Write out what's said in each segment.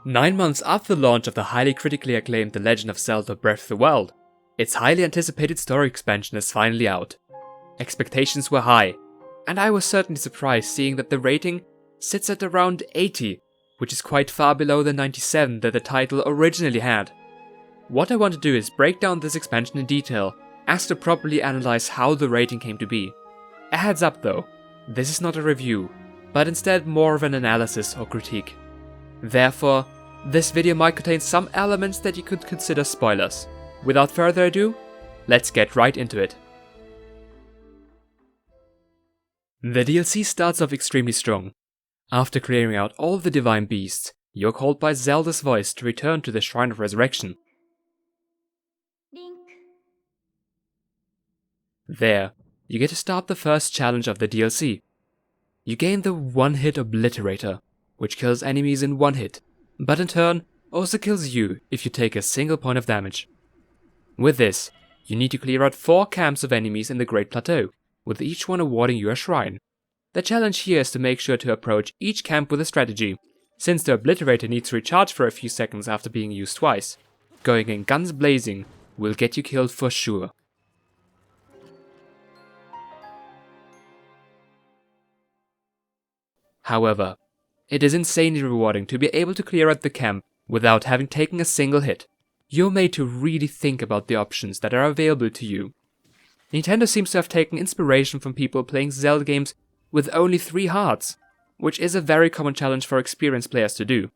9 months after the launch of the highly critically acclaimed The Legend of Zelda Breath of the Wild, its highly anticipated story expansion is finally out. Expectations were high, and I was certainly surprised seeing that the rating sits at around 80, which is quite far below the 97 that the title originally had. What I want to do is break down this expansion in detail, as to properly analyze how the rating came to be. A heads up though, this is not a review, but instead more of an analysis or critique. Therefore, this video might contain some elements that you could consider spoilers. Without further ado, let's get right into it. The DLC starts off extremely strong. After clearing out all of the divine beasts, you're called by Zelda's voice to return to the Shrine of Resurrection. There, you get to start the first challenge of the DLC. You gain the one-hit obliterator, which kills enemies in one hit, but in turn also kills you if you take a single point of damage. With this, you need to clear out 4 camps of enemies in the Great Plateau, with each one awarding you a shrine. The challenge here is to make sure to approach each camp with a strategy, since the obliterator needs to recharge for a few seconds after being used twice. Going in guns blazing will get you killed for sure. However, it is insanely rewarding to be able to clear out the camp without having taken a single hit. You're made to really think about the options that are available to you. Nintendo seems to have taken inspiration from people playing Zelda games with only 3 hearts, which is a very common challenge for experienced players to do.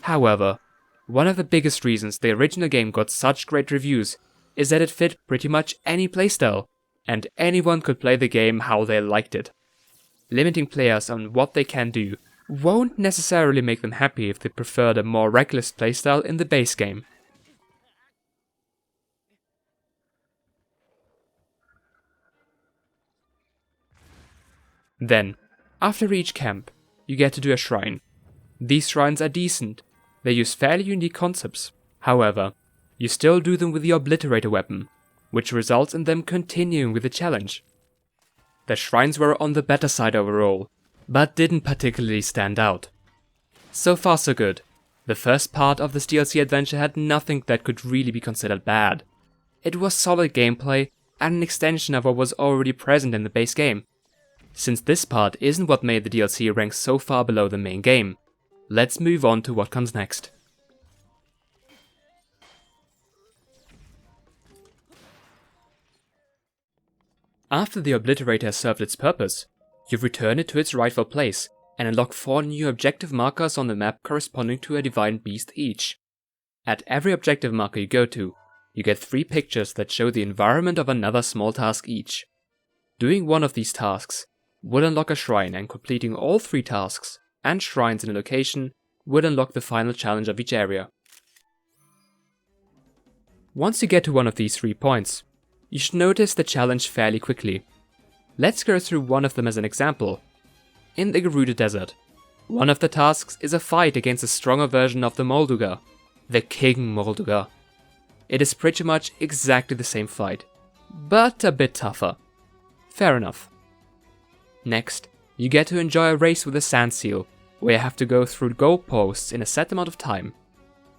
However, one of the biggest reasons the original game got such great reviews is that it fit pretty much any playstyle, and anyone could play the game how they liked it. Limiting players on what they can do won't necessarily make them happy if they prefer the more reckless playstyle in the base game. Then, after each camp, you get to do a shrine. These shrines are decent, they use fairly unique concepts. However, you still do them with the obliterator weapon, which results in them continuing with the challenge. The shrines were on the better side overall, but didn't particularly stand out. So far so good. The first part of this DLC adventure had nothing that could really be considered bad. It was solid gameplay and an extension of what was already present in the base game. Since this part isn't what made the DLC rank so far below the main game, let's move on to what comes next. After the obliterator has served its purpose, you return it to its rightful place and unlock 4 new objective markers on the map corresponding to a divine beast each. At every objective marker you go to, you get 3 pictures that show the environment of another small task each. Doing one of these tasks would unlock a shrine, and completing all 3 tasks and shrines in a location would unlock the final challenge of each area. Once you get to one of these 3 points, you should notice the challenge fairly quickly. Let's go through one of them as an example. In the Gerudo Desert, one of the tasks is a fight against a stronger version of the Molduga, the King Molduga. It is pretty much exactly the same fight, but a bit tougher. Fair enough. Next, you get to enjoy a race with a sand seal, where you have to go through goalposts in a set amount of time.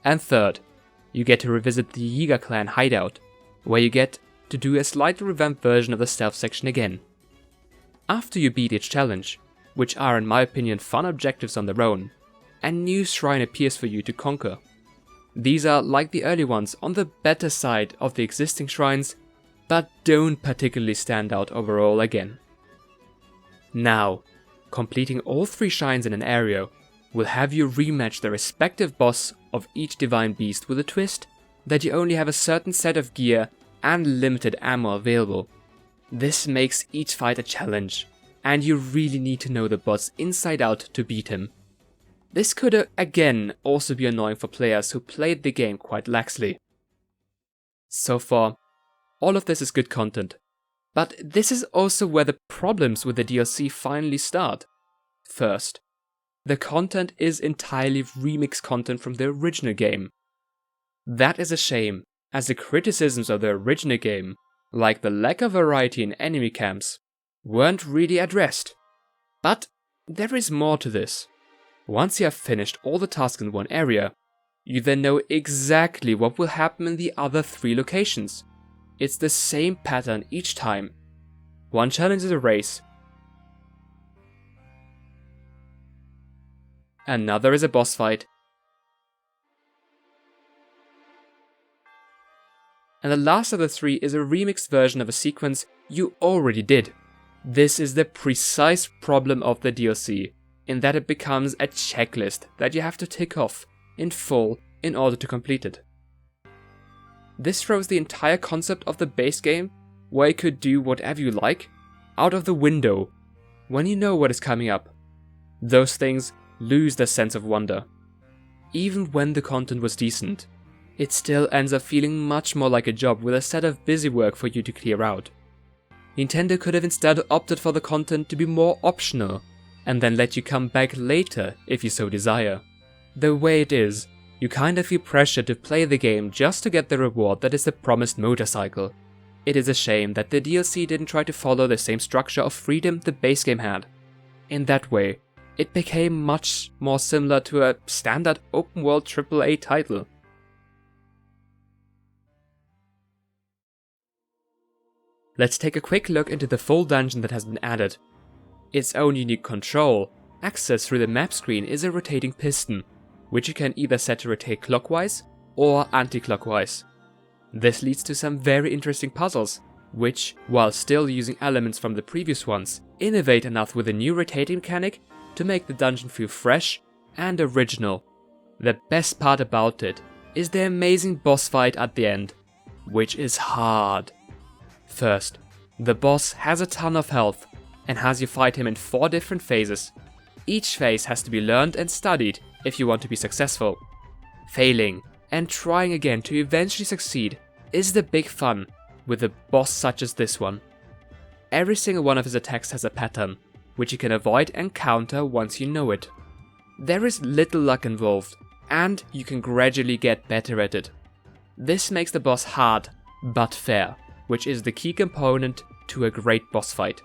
And third, you get to revisit the Yiga clan hideout, where you get to do a slightly revamped version of the stealth section again. After you beat each challenge, which are in my opinion fun objectives on their own, a new shrine appears for you to conquer. These are, like the early ones, on the better side of the existing shrines, but don't particularly stand out overall again. Now, completing all 3 shrines in an area will have you rematch the respective boss of each divine beast with a twist that you only have a certain set of gear and limited ammo available. This makes each fight a challenge, and you really need to know the boss inside out to beat him. This could again also be annoying for players who played the game quite laxly. So far, all of this is good content, but this is also where the problems with the DLC finally start. First, the content is entirely remix content from the original game. That is a shame, as the criticisms of the original game, like the lack of variety in enemy camps, weren't really addressed. But there is more to this. Once you have finished all the tasks in one area, you then know exactly what will happen in the other 3 locations. It's the same pattern each time. One challenge is a race. Another is a boss fight. And the last of the 3 is a remixed version of a sequence you already did. This is the precise problem of the DLC, in that it becomes a checklist that you have to tick off in full in order to complete it. This throws the entire concept of the base game, where you could do whatever you like, out of the window when you know what is coming up. Those things lose their sense of wonder. Even when the content was decent, it still ends up feeling much more like a job with a set of busy work for you to clear out. Nintendo could have instead opted for the content to be more optional, and then let you come back later if you so desire. The way it is, you kinda feel pressure to play the game just to get the reward that is the promised motorcycle. It is a shame that the DLC didn't try to follow the same structure of freedom the base game had. In that way, it became much more similar to a standard open world AAA title. Let's take a quick look into the full dungeon that has been added. Its own unique control, access through the map screen, is a rotating piston, which you can either set to rotate clockwise or anti-clockwise. This leads to some very interesting puzzles, which, while still using elements from the previous ones, innovate enough with a new rotating mechanic to make the dungeon feel fresh and original. The best part about it is the amazing boss fight at the end, which is hard. First, the boss has a ton of health and has you fight him in 4 different phases. Each phase has to be learned and studied if you want to be successful. Failing and trying again to eventually succeed is the big fun with a boss such as this one. Every single one of his attacks has a pattern, which you can avoid and counter once you know it. There is little luck involved, and you can gradually get better at it. This makes the boss hard, but fair, which is the key component to a great boss fight.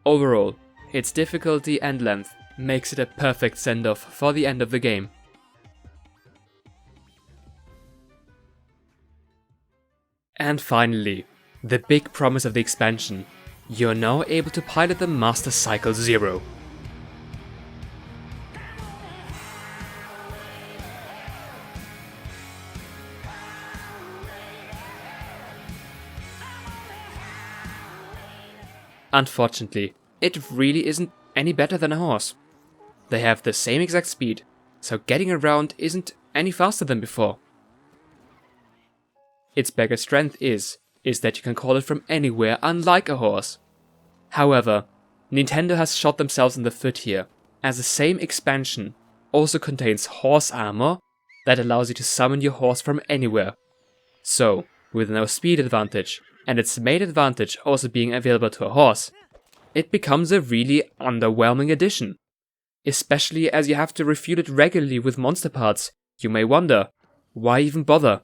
Overall, its difficulty and length makes it a perfect send-off for the end of the game. And finally, the big promise of the expansion. You're now able to pilot the Master Cycle Zero. Unfortunately, it really isn't any better than a horse. They have the same exact speed, so getting around isn't any faster than before. Its biggest strength is that you can call it from anywhere, unlike a horse. However, Nintendo has shot themselves in the foot here, as the same expansion also contains horse armor that allows you to summon your horse from anywhere. So, with no speed advantage, and its main advantage also being available to a horse, it becomes a really underwhelming addition. Especially as you have to refuel it regularly with monster parts, you may wonder, why even bother?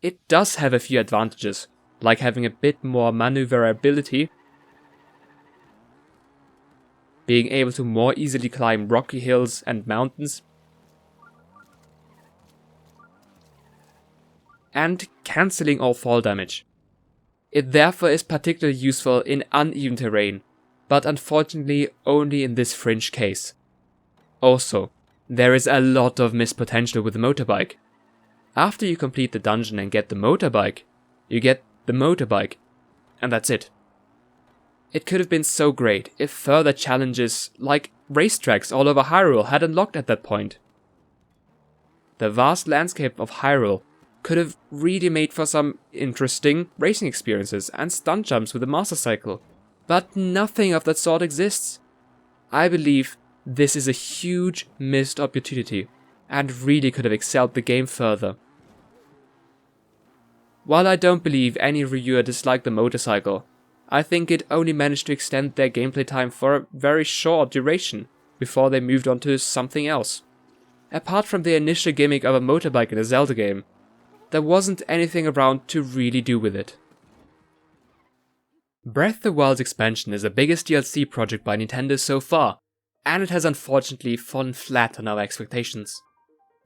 It does have a few advantages, like having a bit more maneuverability, being able to more easily climb rocky hills and mountains, and cancelling all fall damage. It therefore is particularly useful in uneven terrain, but unfortunately only in this fringe case. Also, there is a lot of missed potential with the motorbike. After you complete the dungeon and get the motorbike, you get the motorbike, and that's it. It could have been so great if further challenges like racetracks all over Hyrule had unlocked at that point. The vast landscape of Hyrule could have really made for some interesting racing experiences and stunt jumps with the Master Cycle, but nothing of that sort exists. I believe this is a huge missed opportunity, and really could have excelled the game further. While I don't believe any reviewer disliked the motorcycle, I think it only managed to extend their gameplay time for a very short duration before they moved on to something else. Apart from the initial gimmick of a motorbike in a Zelda game, there wasn't anything around to really do with it. Breath of the Wild's expansion is the biggest DLC project by Nintendo so far, and it has unfortunately fallen flat on our expectations.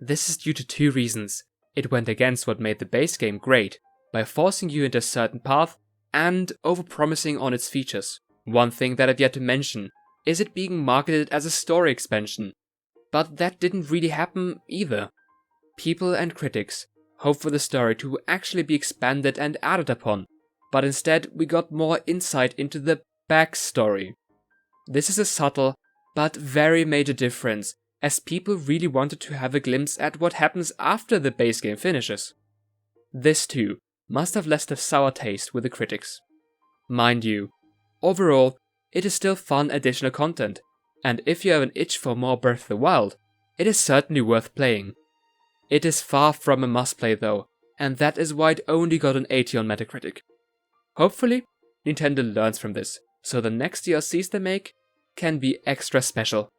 This is due to two reasons. It went against what made the base game great, by forcing you into a certain path and overpromising on its features. One thing that I've yet to mention is it being marketed as a story expansion, but that didn't really happen either. People and critics hope for the story to actually be expanded and added upon, but instead we got more insight into the backstory. This is a subtle but very major difference, as people really wanted to have a glimpse at what happens after the base game finishes. This too must have left a sour taste with the critics. Mind you, overall, it is still fun additional content, and if you have an itch for more Breath of the Wild, it is certainly worth playing. It is far from a must-play though, and that is why it only got an 80 on Metacritic. Hopefully, Nintendo learns from this, so the next DLCs they make can be extra special.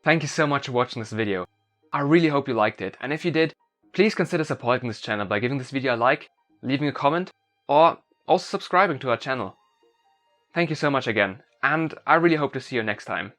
Thank you so much for watching this video. I really hope you liked it, and if you did, please consider supporting this channel by giving this video a like, leaving a comment, or also subscribing to our channel. Thank you so much again, and I really hope to see you next time.